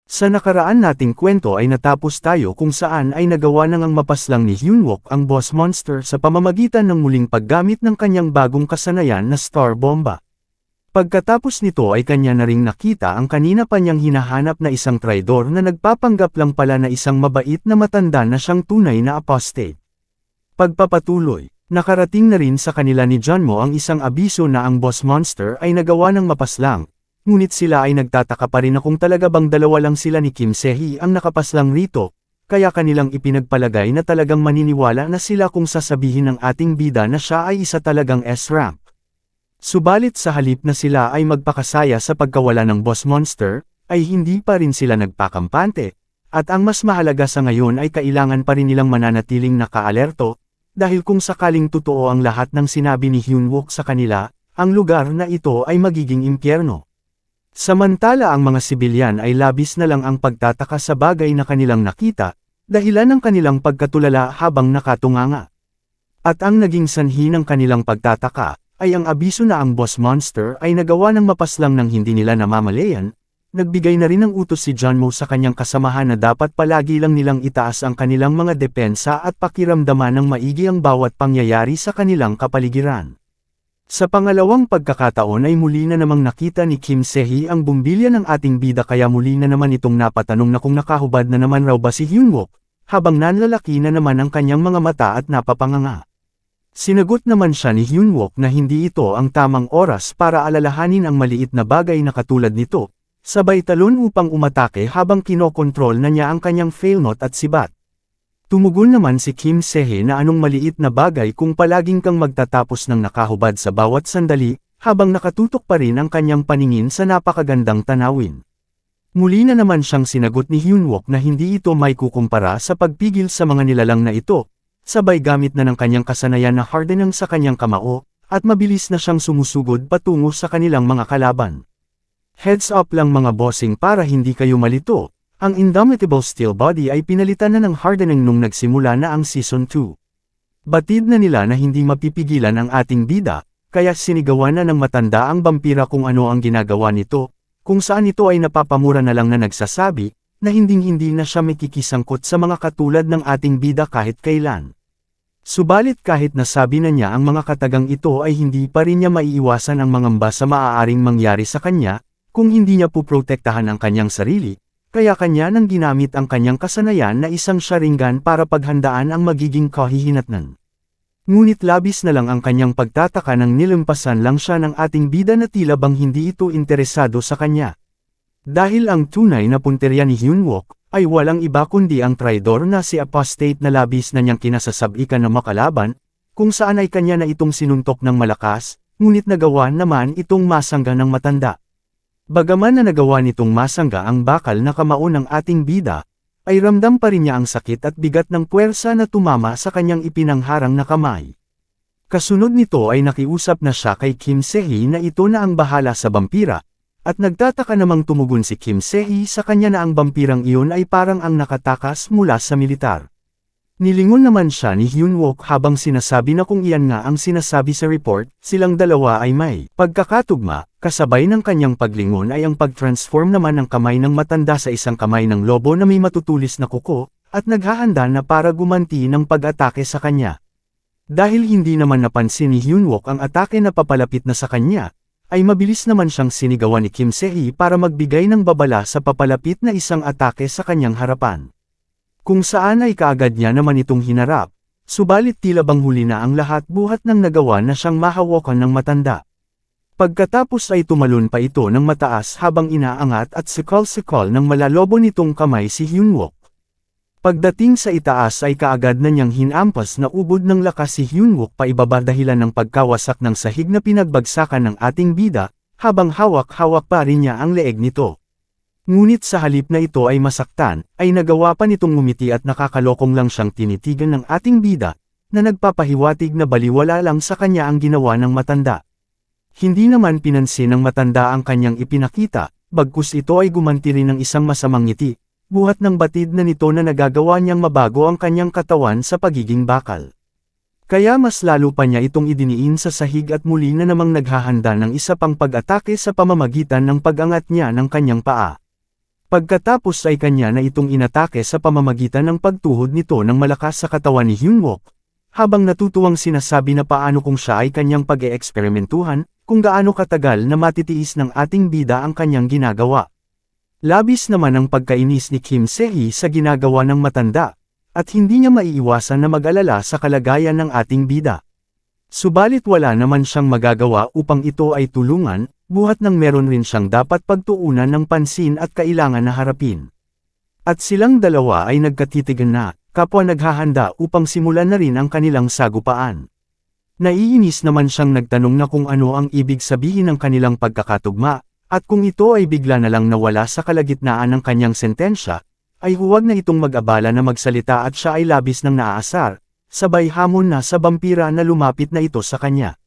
Sa nakaraan nating kwento ay natapos tayo kung saan ay nagawa nang mapaslang ni Hyunwook ang Boss Monster sa pamamagitan ng muling paggamit ng kanyang bagong kasanayan na Star Bomba. Pagkatapos nito ay kanya na ring nakita ang kanina pa niyang hinahanap na isang traidor na nagpapanggap lang pala na isang mabait na matanda na siyang tunay na apostate. Pagpapatuloy, nakarating na rin sa kanila ni Junmo ang isang abiso na ang Boss Monster ay nagawa ng mapaslang. Ngunit sila ay nagtataka pa rin na kung talaga bang dalawa lang sila ni Kim Se-hee ang nakapaslang rito, kaya kanilang ipinagpalagay na talagang maniniwala na sila kung sasabihin ng ating bida na siya ay isa talagang S-rank. Subalit sa halip na sila ay magpakasaya sa pagkawala ng Boss Monster, ay hindi pa rin sila nagpakampante, at ang mas mahalaga sa ngayon ay kailangan pa rin nilang mananatiling nakaalerto, dahil kung sakaling totoo ang lahat ng sinabi ni Hyunwook sa kanila, ang lugar na ito ay magiging impyerno. Samantala ang mga sibilyan ay labis na lang ang pagtataka sa bagay na kanilang nakita, dahilan ng kanilang pagkatulala habang nakatunganga. At ang naging sanhi ng kanilang pagtataka, ay ang abiso na ang Boss Monster ay nagawa ng mapaslang ng hindi nila namamalayan, nagbigay na rin ng utos si Junmo sa kanyang kasamahan na dapat palagi lang nilang itaas ang kanilang mga depensa at pakiramdaman ng maigi ang bawat pangyayari sa kanilang kapaligiran. Sa pangalawang pagkakataon ay muli na namang nakita ni Kim Se-hee ang bumbilya ng ating bida kaya muli na naman itong napatanong na kung nakahubad na naman raw ba si Hyunwook, habang nanlalaki na naman ang kanyang mga mata at napapanganga. Sinagot naman siya ni Hyunwook na hindi ito ang tamang oras para alalahanin ang maliit na bagay na katulad nito, sabay talon upang umatake habang kinokontrol na niya ang kanyang failnote at sibat. Tumugon naman si Kim Se-hee na anong maliit na bagay kung palaging kang magtatapos ng nakahubad sa bawat sandali, habang nakatutok pa rin ang kanyang paningin sa napakagandang tanawin. Muli na naman siyang sinagot ni Hyunwook na hindi ito may kukumpara sa pagpigil sa mga nilalang na ito, sabay gamit na ng kanyang kasanayan na hardenang sa kanyang kamao, at mabilis na siyang sumusugod patungo sa kanilang mga kalaban. Heads up lang mga bossing para hindi kayo malito. Ang Indomitable Steel Body ay pinalitan na ng hardening nung nagsimula na ang Season 2. Batid na nila na hindi mapipigilan ang ating bida, kaya sinigawan na ng matanda ang vampira kung ano ang ginagawa nito, kung saan ito ay napapamura na lang na nagsasabi, na hinding-hindi na siya makikisangkot sa mga katulad ng ating bida kahit kailan. Subalit kahit nasabi na niya ang mga katagang ito ay hindi pa rin niya maiiwasan ang mangamba sa maaaring mangyari sa kanya, kung hindi niya puprotektahan ang kanyang sarili. Kaya kanya nang ginamit ang kanyang kasanayan na isang sharingan para paghandaan ang magiging kahihinatnan. Ngunit labis na lang ang kanyang pagtataka nang nilampasan lang siya ng ating bida na tila bang hindi ito interesado sa kanya. Dahil ang tunay na punterya ni Hyunwook ay walang iba kundi ang traidor na si apostate na labis na niyang kinasasabikan na makalaban, kung saan ay kanya na itong sinuntok ng malakas, ngunit nagawa naman itong masangga ng matanda. Bagaman na nagawa nitong masangga ang bakal na kamao ng ating bida, ay ramdam pa rin niya ang sakit at bigat ng puwersa na tumama sa kanyang ipinangharang na kamay. Kasunod nito ay nakiusap na siya kay Kim Se-hee na ito na ang bahala sa vampira, at nagtataka namang tumugon si Kim Se-hee sa kanya na ang vampirang iyon ay parang ang nakatakas mula sa militar. Nilingon naman siya ni Hyunwook habang sinasabi na kung iyan nga ang sinasabi sa report, silang dalawa ay may pagkakatugma, kasabay ng kanyang paglingon ay ang pag-transform naman ng kamay ng matanda sa isang kamay ng lobo na may matutulis na kuko, at naghahanda na para gumanti ng pag-atake sa kanya. Dahil hindi naman napansin ni Hyunwook ang atake na papalapit na sa kanya, ay mabilis naman siyang sinigawan ni Kim Se-hee para magbigay ng babala sa papalapit na isang atake sa kanyang harapan. Kung saan ay kaagad niya naman itong hinarap, subalit tila bang huli na ang lahat buhat nang nagawa na siyang mahawakan ng matanda. Pagkatapos ay tumalon pa ito ng mataas habang inaangat at sikal-sikal ng malalobo nitong kamay si Hyunwook. Pagdating sa itaas ay kaagad na niyang hinampas na ubod ng lakas si Hyunwook pa ibaba dahilan ng pagkawasak ng sahig na pinagbagsakan ng ating bida, habang hawak-hawak pa rin niya ang leeg nito. Ngunit sa halip na ito ay masaktan, ay nagawa pa nitong ngumiti at nakakalokong lang siyang tinitigan ng ating bida, na nagpapahiwatig na baliwala lang sa kanya ang ginawa ng matanda. Hindi naman pinansin ng matanda ang kanyang ipinakita, bagkus ito ay gumanti rin ng isang masamang ngiti, buhat ng batid na nito na nagagawa niyang mabago ang kanyang katawan sa pagiging bakal. Kaya mas lalo pa niya itong idiniin sa sahig at muli na namang naghahanda ng isa pang pag-atake sa pamamagitan ng pag-angat niya ng kanyang paa. Pagkatapos ay kanya na itong inatake sa pamamagitan ng pagtuhod nito ng malakas sa katawan ni Hyunwook, habang natutuwang sinasabi na paano kung siya ay kanyang pag-eeksperimentuhan, kung gaano katagal na matitiis ng ating bida ang kanyang ginagawa. Labis naman ang pagkainis ni Kim Se-hee sa ginagawa ng matanda, at hindi niya maiiwasan na mag-alala sa kalagayan ng ating bida. Subalit wala naman siyang magagawa upang ito ay tulungan, buhat nang meron rin siyang dapat pagtuunan ng pansin at kailangan na harapin. At silang dalawa ay nagkatitigan na, kapwa naghahanda upang simulan na rin ang kanilang sagupaan. Naiinis naman siyang nagtanong na kung ano ang ibig sabihin ng kanilang pagkakatugma, at kung ito ay bigla na lang nawala sa kalagitnaan ng kanyang sentensya, ay huwag na itong mag-abala na magsalita at siya ay labis ng naaasar, sabay hamon na sa vampira na lumapit na ito sa kanya.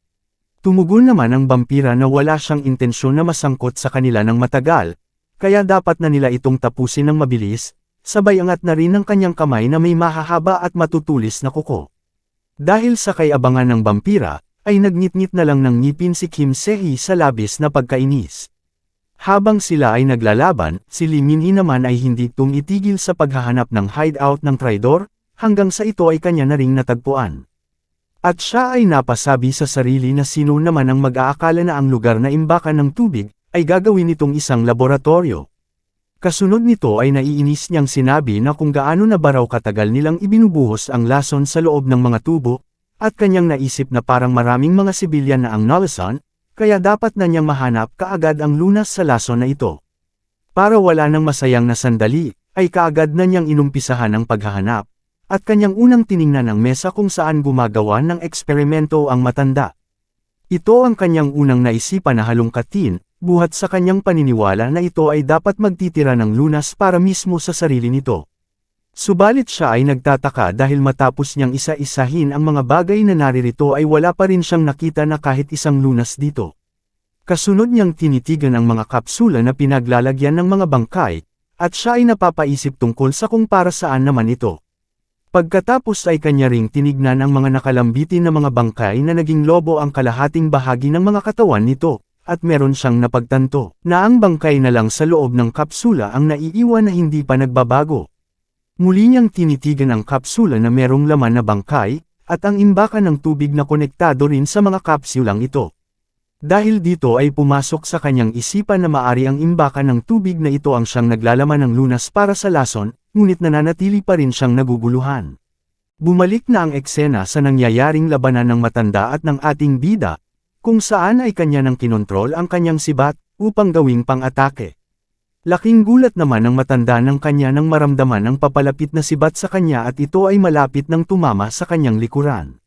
Tumugon naman ang vampira na wala siyang intensyon na masangkot sa kanila ng matagal, kaya dapat na nila itong tapusin ng mabilis, sabay angat na rin ang kanyang kamay na may mahahaba at matutulis na kuko. Dahil sa kay-abangan ng vampira, ay nagngit-ngit na lang ng ngipin si Kim Se-hee sa labis na pagkainis. Habang sila ay naglalaban, si Lee Min-hee naman ay hindi tumitigil sa paghahanap ng hideout ng traidor, hanggang sa ito ay kanya na ring natagpuan. At siya ay napasabi sa sarili na sino naman ang mag-aakala na ang lugar na imbakan ng tubig, ay gagawin itong isang laboratorio. Kasunod nito ay naiinis niyang sinabi na kung gaano na ba raw katagal nilang ibinubuhos ang lason sa loob ng mga tubo, at kanyang naisip na parang maraming mga sibilyan na ang nalason, kaya dapat na niyang mahanap kaagad ang lunas sa lason na ito. Para wala nang masayang na sandali, ay kaagad na niyang inumpisahan ang paghahanap, at kanyang unang tiningnan ang mesa kung saan gumagawa ng eksperimento ang matanda. Ito ang kanyang unang naisipan na halongkatin, buhat sa kanyang paniniwala na ito ay dapat magtitira ng lunas para mismo sa sarili nito. Subalit siya ay nagtataka dahil matapos niyang isa-isahin ang mga bagay na naririto ay wala pa rin siyang nakita na kahit isang lunas dito. Kasunod niyang tinitigan ang mga kapsula na pinaglalagyan ng mga bangkay, at siya ay napapaisip tungkol sa kung para saan naman ito. Pagkatapos ay kanya ring tinignan ang mga nakalambitin na mga bangkay na naging lobo ang kalahating bahagi ng mga katawan nito, at meron siyang napagtanto na ang bangkay na lang sa loob ng kapsula ang naiiwan na hindi pa nagbabago. Muli niyang tinitigan ang kapsula na merong laman na bangkay, at ang imbakan ng tubig na konektado rin sa mga kapsulang ito. Dahil dito ay pumasok sa kanyang isipan na maari ang imbakan ng tubig na ito ang siyang naglalaman ng lunas para sa lason, ngunit nananatili pa rin siyang naguguluhan. Bumalik na ang eksena sa nangyayaring labanan ng matanda at ng ating bida, kung saan ay kanya nang kinontrol ang kanyang sibat, upang gawing pang-atake. Laking gulat naman ng matanda ng kanya nang maramdaman ang papalapit na sibat sa kanya at ito ay malapit nang tumama sa kanyang likuran.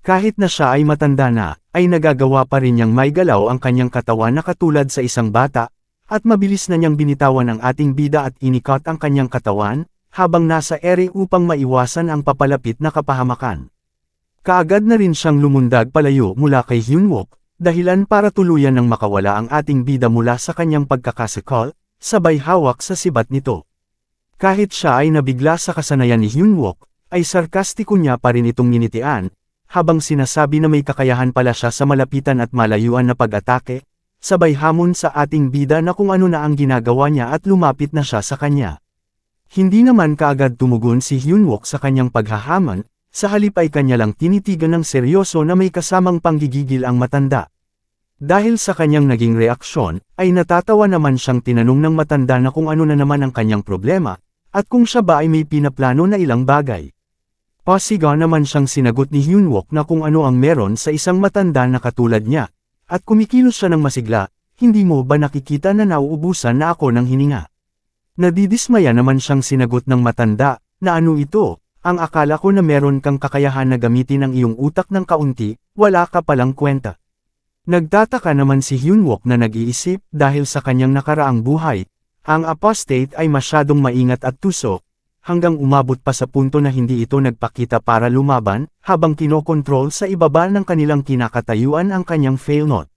Kahit na siya ay matanda na, ay nagagawa pa rin niyang may galaw ang kanyang katawan na katulad sa isang bata, at mabilis na niyang binitawan ang ating bida at inikot ang kanyang katawan, habang nasa ere upang maiwasan ang papalapit na kapahamakan. Kaagad na rin siyang lumundag palayo mula kay Hyunwook, dahilan para tuluyan ng makawala ang ating bida mula sa kanyang pagkakasikol, sabay hawak sa sibat nito. Kahit siya ay nabigla sa kasanayan ni Hyunwook, ay sarkastiko niya pa rin itong nginitian, habang sinasabi na may kakayahan pala siya sa malapitan at malayuan na pag-atake, sabay hamon sa ating bida na kung ano na ang ginagawa niya at lumapit na siya sa kanya. Hindi naman kaagad tumugon si Hyunwook sa kanyang paghahamon, sa halip ay kanya lang tinitigan ng seryoso na may kasamang panggigigil ang matanda. Dahil sa kanyang naging reaksyon, ay natatawa naman siyang tinanong ng matanda na kung ano na naman ang kanyang problema, at kung siya ba ay may pinaplano na ilang bagay. Pasigaw naman siyang sinagot ni Hyunwook na kung ano ang meron sa isang matanda na katulad niya, at kumikilos siya ng masigla, hindi mo ba nakikita na nauubusan na ako ng hininga? Nadidismaya naman siyang sinagot ng matanda, na ano ito, ang akala ko na meron kang kakayahan na gamitin ang iyong utak ng kaunti, wala ka palang kwenta. Nagtataka naman si Hyunwook na nag-iisip dahil sa kanyang nakaraang buhay, ang apostate ay masyadong maingat at tuso, hanggang umabot pa sa punto na hindi ito nagpakita para lumaban, habang kinokontrol sa ibaba ng kanilang kinakatayuan ang kanyang failnote.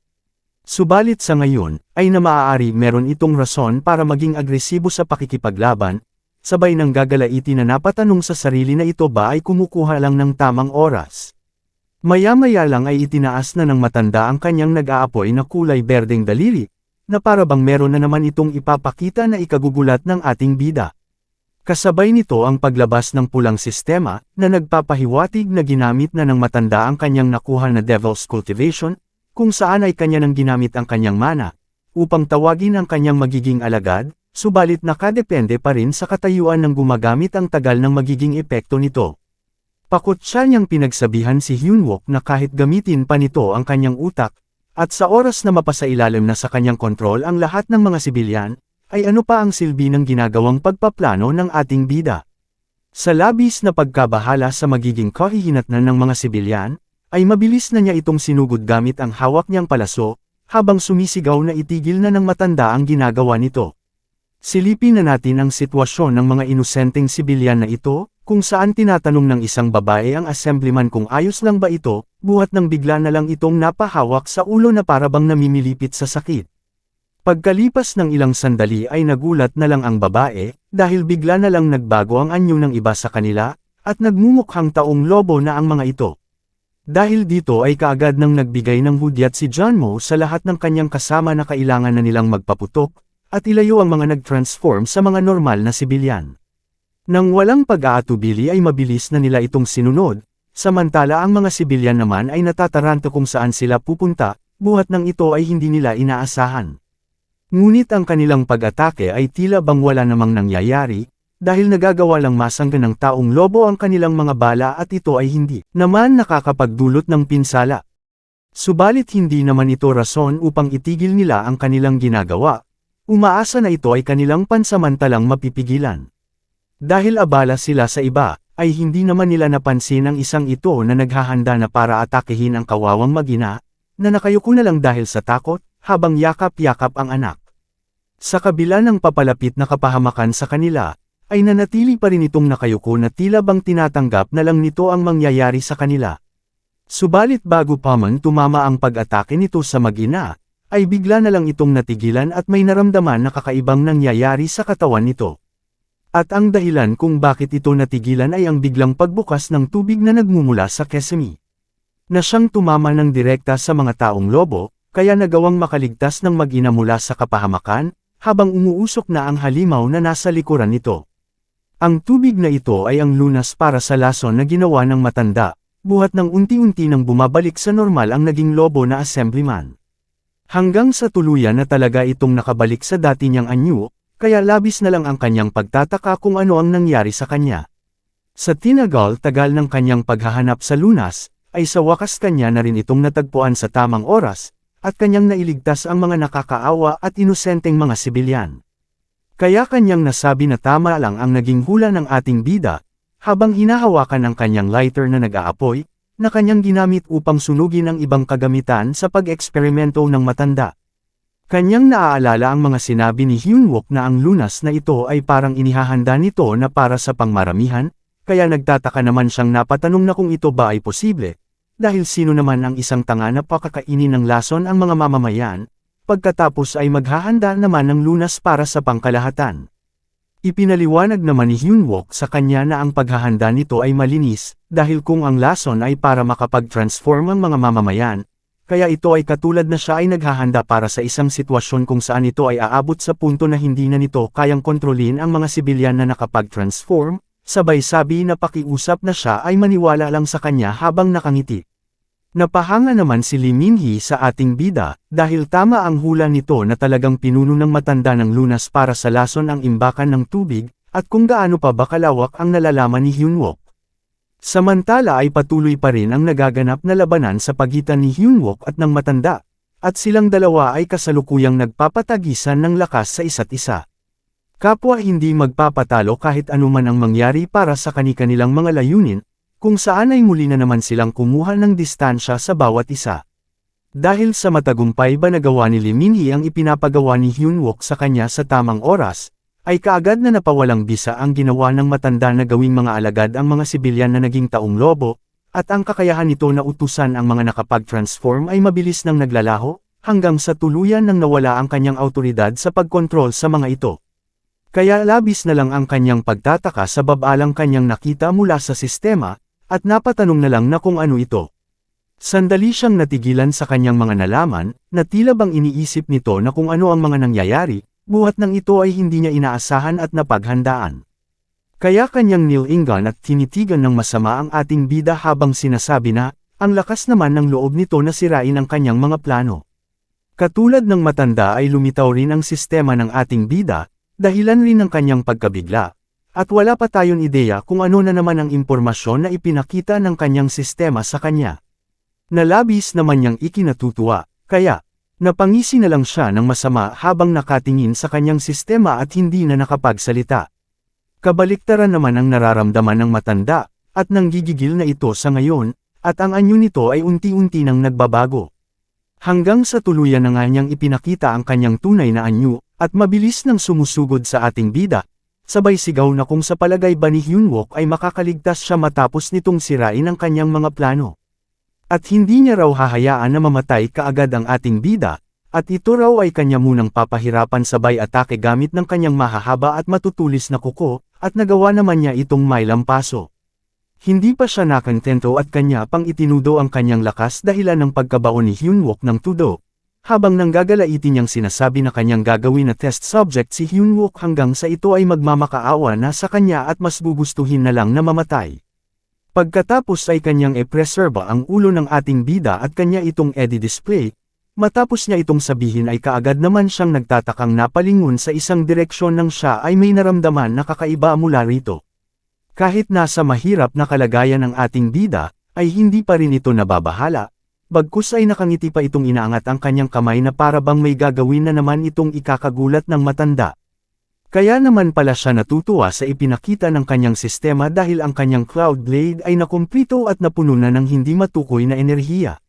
Subalit sa ngayon, ay na maaari meron itong rason para maging agresibo sa pakikipaglaban, sabay nang gagalaitin na napatanong sa sarili na ito ba ay kumukuha lang ng tamang oras. Maya-maya lang ay itinaas na ng matanda ang kanyang nag-aapoy na kulay berdeng daliri, na para bang meron na naman itong ipapakita na ikagugulat ng ating bida. Kasabay nito ang paglabas ng pulang sistema, na nagpapahiwatig na ginamit na ng matanda ang kanyang nakuha na Devil's Cultivation, kung saan ay kanya nang ginamit ang kanyang mana, upang tawagin ang kanyang magiging alagad, subalit nakadepende pa rin sa katayuan ng gumagamit ang tagal ng magiging epekto nito. Pakutsa niyang pinagsabihan si Hyunwook na kahit gamitin pa nito ang kanyang utak, at sa oras na mapasailalim na sa kanyang kontrol ang lahat ng mga sibilyan, ay ano pa ang silbi ng ginagawang pagpaplano ng ating bida. Sa labis na pagkabahala sa magiging kahihinatnan ng mga sibilyan, ay mabilis na niya itong sinugod gamit ang hawak niyang palaso, habang sumisigaw na itigil na ng matanda ang ginagawa nito. Silipin na natin ang sitwasyon ng mga inosenteng sibilyan na ito, kung saan tinatanong ng isang babae ang assemblyman kung ayos lang ba ito, buhat nang bigla na lang itong napahawak sa ulo na parabang namimilipit sa sakit. Pagkalipas ng ilang sandali ay nagulat na lang ang babae, dahil bigla na lang nagbago ang anyo ng iba sa kanila, at nagmumukhang taong lobo na ang mga ito. Dahil dito ay kaagad nang nagbigay ng hudyat si Junmo sa lahat ng kanyang kasama na kailangan na nilang magpaputok, at ilayo ang mga nag-transform sa mga normal na sibilyan. Nang walang pag-aatubili ay mabilis na nila itong sinunod, samantala ang mga sibilyan naman ay natataranto kung saan sila pupunta, buhat ng ito ay hindi nila inaasahan. Ngunit ang kanilang pag-atake ay tila bang wala namang nangyayari, dahil nagagawa lang masangga ng taong lobo ang kanilang mga bala at ito ay hindi naman nakakapagdulot ng pinsala. Subalit hindi naman ito rason upang itigil nila ang kanilang ginagawa, umaasa na ito ay kanilang pansamantalang mapipigilan. Dahil abala sila sa iba, ay hindi naman nila napansin ang isang ito na naghahanda na para atakehin ang kawawang mag-ina, na nakayuko na lang dahil sa takot, habang yakap-yakap ang anak. Sa kabila ng papalapit na kapahamakan sa kanila, ay nanatili pa rin itong nakayuko na tila bang tinatanggap na lang nito ang mangyayari sa kanila. Subalit bago pa man tumama ang pag-atake nito sa mag-ina, ay bigla na lang itong natigilan at may naramdaman na kakaibang nangyayari sa katawan nito. At ang dahilan kung bakit ito natigilan ay ang biglang pagbukas ng tubig na nagmumula sa kesame. Na siyang tumama ng direkta sa mga taong lobo, kaya nagawang makaligtas ng mag-ina mula sa kapahamakan, habang umuusok na ang halimaw na nasa likuran nito. Ang tubig na ito ay ang lunas para sa lason na ginawa ng matanda, buhat ng unti-unti nang bumabalik sa normal ang naging lobo na assemblyman. Hanggang sa tuluyan na talaga itong nakabalik sa dati niyang anyo, kaya labis na lang ang kanyang pagtataka kung ano ang nangyari sa kanya. Sa tinagal-tagal ng kanyang paghahanap sa lunas, ay sa wakas kanya na rin itong natagpuan sa tamang oras, at kanyang nailigtas ang mga nakakaawa at inosenteng mga sibilyan. Kaya kanyang nasabi na tama lang ang naging hula ng ating bida, habang hinahawakan ang kanyang lighter na nag-aapoy, na kanyang ginamit upang sunugin ang ibang kagamitan sa pag-eksperimento ng matanda. Kanyang naaalala ang mga sinabi ni Hyunwook na ang lunas na ito ay parang inihahanda nito na para sa pangmaramihan, kaya nagtataka naman siyang napatanong na kung ito ba ay posible, dahil sino naman ang isang tanga na pakakainin ng lason ang mga mamamayan, pagkatapos ay maghahanda naman ng lunas para sa pangkalahatan. Ipinaliwanag naman ni Hyunwook sa kanya na ang paghahanda nito ay malinis, dahil kung ang lason ay para makapag-transform ang mga mamamayan, kaya ito ay katulad na siya ay naghahanda para sa isang sitwasyon kung saan ito ay aabot sa punto na hindi na nito kayang kontrolin ang mga sibilyan na nakapag-transform, sabay sabi na pakiusap na siya ay maniwala lang sa kanya habang nakangiti. Napahanga naman si Lee Min-hee sa ating bida, dahil tama ang hula nito na talagang pinuno ng matanda ng lunas para sa lason ang imbakan ng tubig, at kung gaano pa ba kalawak ang nalalaman ni Hyunwook. Samantala ay patuloy pa rin ang nagaganap na labanan sa pagitan ni Hyunwook at ng matanda, at silang dalawa ay kasalukuyang nagpapatagisan ng lakas sa isa't isa. Kapwa hindi magpapatalo kahit anuman ang mangyari para sa kani-kanilang mga layunin, kung saan ay muli na naman silang kumuha ng distansya sa bawat isa. Dahil sa matagumpay ba nagawa ni Lee Min-hee ang ipinapagawa ni Hyunwook sa kanya sa tamang oras, ay kaagad na napawalang bisa ang ginawa ng matanda na gawing mga alagad ang mga sibilyan na naging taong lobo, at ang kakayahan nito na utusan ang mga nakapag-transform ay mabilis nang naglalaho, hanggang sa tuluyan nang nawala ang kanyang awtoridad sa pagkontrol sa mga ito. Kaya labis na lang ang kanyang pagtataka sa babalang kanyang nakita mula sa sistema, at napatanong na lang na kung ano ito. Sandali siyang natigilan sa kanyang mga nalaman, na tila bang iniisip nito na kung ano ang mga nangyayari, buhat ng ito ay hindi niya inaasahan at napaghandaan. Kaya kanyang nilingan at tinitigan ng masama ang ating bida habang sinasabi na, ang lakas naman ng loob nito na sirain ang kanyang mga plano. Katulad ng matanda ay lumitaw rin ang sistema ng ating bida, dahilan rin ng kanyang pagkabigla. At wala pa tayong ideya kung ano na naman ang impormasyon na ipinakita ng kanyang sistema sa kanya. Nalabis naman niyang ikinatutuwa, kaya, napangisi na lang siya ng masama habang nakatingin sa kanyang sistema at hindi na nakapagsalita. Kabaliktaran naman ang nararamdaman ng matanda, at nanggigigil na ito sa ngayon, at ang anyo nito ay unti-unti nang nagbabago. Hanggang sa tuluyan na nga niyang ipinakita ang kanyang tunay na anyo, at mabilis nang sumusugod sa ating bida, sabay sigaw na kung sa palagay ba ni Hyunwook ay makakaligtas siya matapos nitong sirain ang kanyang mga plano. At hindi niya raw hahayaan na mamatay kaagad ang ating bida, at ito raw ay kanya munang papahirapan sabay atake gamit ng kanyang mahahaba at matutulis na kuko, at nagawa naman niya itong may lampaso. Hindi pa siya nakantento at kanya pang itinudo ang kanyang lakas dahilan ng pagkabaon ni Hyunwook ng tudo, habang nanggagalaitin niyang sinasabi na kanyang gagawin na test subject si Hyunwook hanggang sa ito ay magmamakaawa na sa kanya at mas gugustuhin na lang na mamatay. Pagkatapos ay kanyang ipreserba ang ulo ng ating bida at kanya itong edi-display, matapos niya itong sabihin ay kaagad naman siyang nagtatakang napalingon sa isang direksyon nang siya ay may naramdaman na kakaiba mula rito. Kahit nasa mahirap na kalagayan ng ating bida, ay hindi pa rin ito nababahala, bagkus ay nakangiti pa itong inaangat ang kanyang kamay na para bang may gagawin na naman itong ikakagulat ng matanda. Kaya naman pala siya natutuwa sa ipinakita ng kanyang sistema dahil ang kanyang Cloud Blade ay nakumplito at napuno na ng hindi matukoy na enerhiya.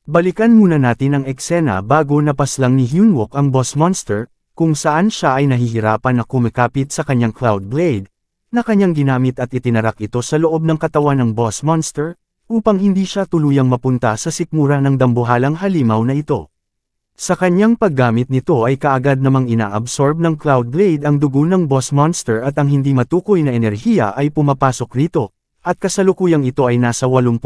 Balikan muna natin ang eksena bago napaslang ni Hyunwook ang boss monster, kung saan siya ay nahihirapan na kumikapit sa kanyang Cloud Blade, na kanyang ginamit at itinarak ito sa loob ng katawan ng boss monster, upang hindi siya tuluyang mapunta sa sikmura ng dambuhalang halimaw na ito. Sa kanyang paggamit nito ay kaagad namang inaabsorb ng Cloud Blade ang dugo ng boss monster at ang hindi matukoy na enerhiya ay pumapasok rito, at kasalukuyang ito ay nasa 89%,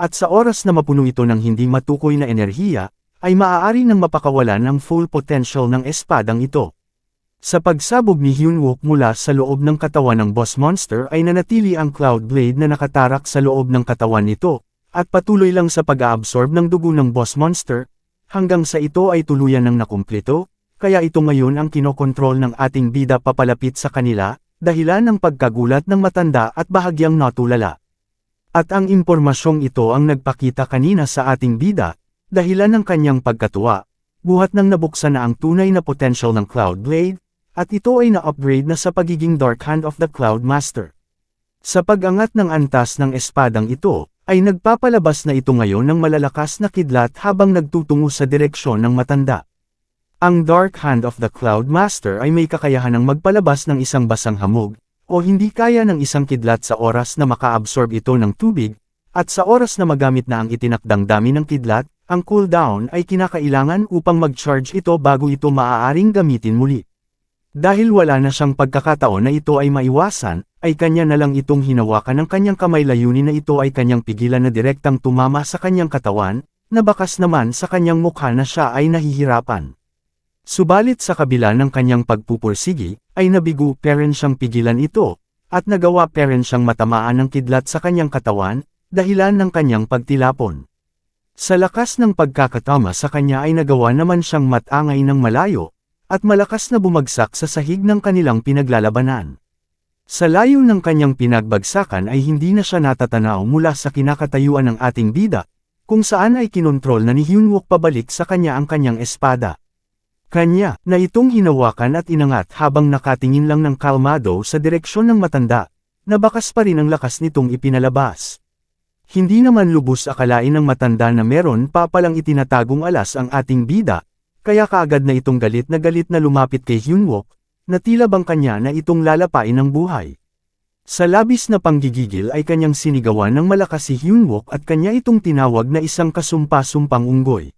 at sa oras na mapuno ito ng hindi matukoy na enerhiya, ay maaari nang mapakawalan ng full potential ng espadang ito. Sa pagsabog ni Hyunwook mula sa loob ng katawan ng boss monster ay nanatili ang Cloud Blade na nakatarak sa loob ng katawan nito, at patuloy lang sa pag-aabsorb ng dugo ng boss monster, hanggang sa ito ay tuluyan ng nakumplito, kaya ito ngayon ang kinokontrol ng ating bida papalapit sa kanila, dahilan ng pagkagulat ng matanda at bahagyang natulala. At ang impormasyong ito ang nagpakita kanina sa ating bida, dahilan ng kanyang pagkatuwa, buhat nang nabuksan na ang tunay na potential ng Cloud Blade, at ito ay na-upgrade na sa pagiging Dark Hand of the Cloud Master. Sa pag-angat ng antas ng espadang ito, ay nagpapalabas na ito ngayon ng malalakas na kidlat habang nagtutungo sa direksyon ng matanda. Ang Dark Hand of the Cloud Master ay may kakayahan ng magpalabas ng isang basang hamog, o hindi kaya ng isang kidlat sa oras na makaabsorb ito ng tubig, at sa oras na magamit na ang itinakdang dami ng kidlat, ang cooldown ay kinakailangan upang mag-charge ito bago ito maaaring gamitin muli. Dahil wala na siyang pagkakataon na ito ay maiwasan, ay kanya na lang itong hinawakan ng kanyang kamay layunin na ito ay kanyang pigilan na direktang tumama sa kanyang katawan, na bakas naman sa kanyang mukha na siya ay nahihirapan. Subalit sa kabila ng kanyang pagpupursigi, ay nabigo pa rin siyang pigilan ito, at nagawa pa rin siyang matamaan ng kidlat sa kanyang katawan, dahilan ng kanyang pagtilapon. Sa lakas ng pagkakatama sa kanya ay nagawa naman siyang matangay ng malayo, at malakas na bumagsak sa sahig ng kanilang pinaglalabanan. Sa layo ng kanyang pinagbagsakan ay hindi na siya natatanaw mula sa kinakatayuan ng ating bida, kung saan ay kinontrol na ni Hyunwook pabalik sa kanya ang kanyang espada. Kanya, na itong hinawakan at inangat habang nakatingin lang ng kalmado sa direksyon ng matanda, na bakas pa rin ang lakas nitong ipinalabas. Hindi naman lubos akalain ng matanda na meron pa palang itinatagong alas ang ating bida, kaya kaagad na itong galit na lumapit kay Hyunwook, na tila bang kanya na itong lalapain ng buhay. Sa labis na panggigigil ay kanyang sinigawan ng malakas si Hyunwook at kanya itong tinawag na isang kasumpa-sumpang unggoy.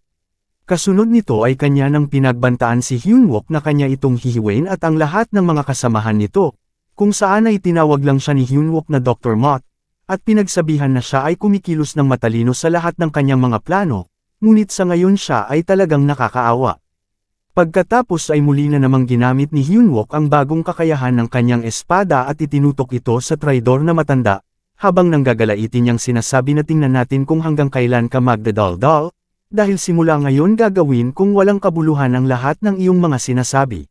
Kasunod nito ay kanya nang pinagbantaan si Hyunwook na kanya itong hihiwain at ang lahat ng mga kasamahan nito, kung saan ay tinawag lang siya ni Hyunwook na Dr. Mott, at pinagsabihan na siya ay kumikilos ng matalino sa lahat ng kanyang mga plano, ngunit sa ngayon siya ay talagang nakakaawa. Pagkatapos ay muli na namang ginamit ni Hyunwook ang bagong kakayahan ng kanyang espada at itinutok ito sa traidor na matanda, habang nanggagalaitin niyang sinasabi na tingnan natin kung hanggang kailan ka magdadaldal, dahil simula ngayon gagawin kung walang kabuluhan ang lahat ng iyong mga sinasabi.